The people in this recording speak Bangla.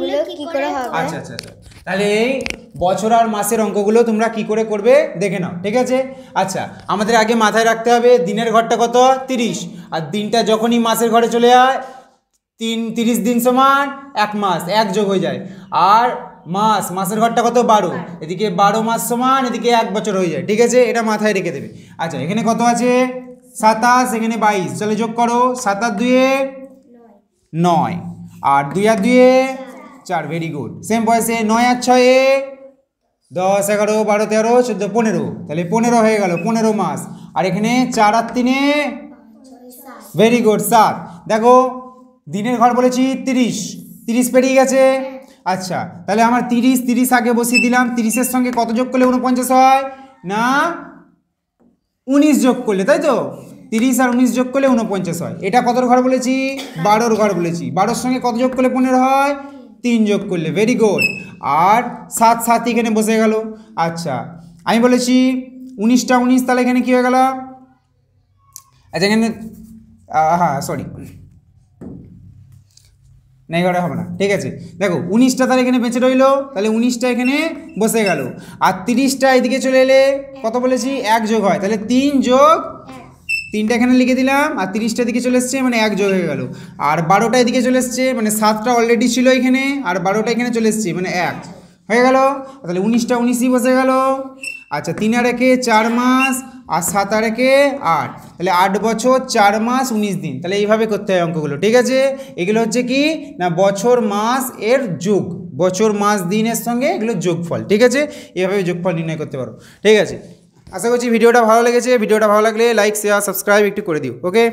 অঙ্কগুলো কি করে হবে? আচ্ছা আচ্ছা আচ্ছা, তাহলে এই বছর আর মাসের অঙ্কগুলো তোমরা কি করে করবে দেখে নাও, ঠিক আছে? আচ্ছা, আমাদের আগে মাথায় রাখতে হবে দিনের ঘরটা কত 30, আর দিনটা যখনই মাসের ঘরে চলে যায় 30 দিন সমান 1 মাস, 1 যোগ হয়ে যায়। আর মাসের ঘরটা কত 12, এদিকে 12 মাস সমান এদিকে 1 বছর হয়ে যায়, ঠিক আছে? এটা মাথায় রেখে দেবে। আচ্ছা, এখানে কত আছে 27, এখানে 22, চলে যোগ করো। 7 আর 2 9, আর 2 আর 2 4, ভেরি গুড। সেম বয়সে 9 আর 6 10 11 12 13 14 15, তাহলে 15 হয়ে গেল, 15 মাস। আর এখানে 4 আর 3 ভেরি গুড 7। দেখো দিনের ঘর বলেছি 30 পেরিয়ে গেছে। আচ্ছা, তাহলে আমার 30 আগে বসিয়ে দিলাম। 30-এর সঙ্গে কত যোগ করলে 49 হয়? না 19 যোগ করলে, তাই তো? 30 আর 19 যোগ করলে 49 হয়। এটা কতর ঘর বলেছি? 12-র ঘর বলেছি। 12-র সঙ্গে কত যোগ করলে 15 হয়? 3 যোগ করলে, ভেরি গুড। আর 7 এখানে বসে গেল। আচ্ছা, আমি বলেছি 19টা 19, তাহলে এখানে কী হয়ে গেল? আচ্ছা, এখানে হ্যাঁ সরি, না এগারোটা হবে না, ঠিক আছে। দেখো 19টা তাহলে এখানে বেঁচে রইলো, তাহলে 19টা এখানে বসে গেল। আর 30টা এদিকে চলে এলে কত বলেছি? 1 যোগ হয়, তাহলে 3 যোগ 3টা এখানে লিখে দিলাম। আর 30টা এদিকে চলে এসছে, মানে 1 যোগ হয়ে গেল। আর 12টা এদিকে চলে এসছে, মানে 7টা অলরেডি ছিল এখানে, আর 12টা এখানে চলে এসছে, মানে 1 হয়ে গেল। তাহলে 19টা 19ই বসে গেল। আচ্ছা, 3 আর 1 4 মাস, আর 7 আর 1 8, তাহলে 8 বছর 4 মাস 19 দিন। তাহলে এইভাবে করতে হয় অঙ্কগুলো, ঠিক আছে? এগুলো হচ্ছে কি না বছর মাস এর যোগ, বছর মাস দিনের সঙ্গে এগুলো যোগফল, ঠিক আছে? এইভাবে যোগফল নির্ণয় করতে পারো, ঠিক আছে? আশা করছি ভিডিওটা ভালো লেগেছে। ভিডিওটা ভালো লাগলে লাইক শেয়ার সাবস্ক্রাইব একটু করে দিও, ওকে?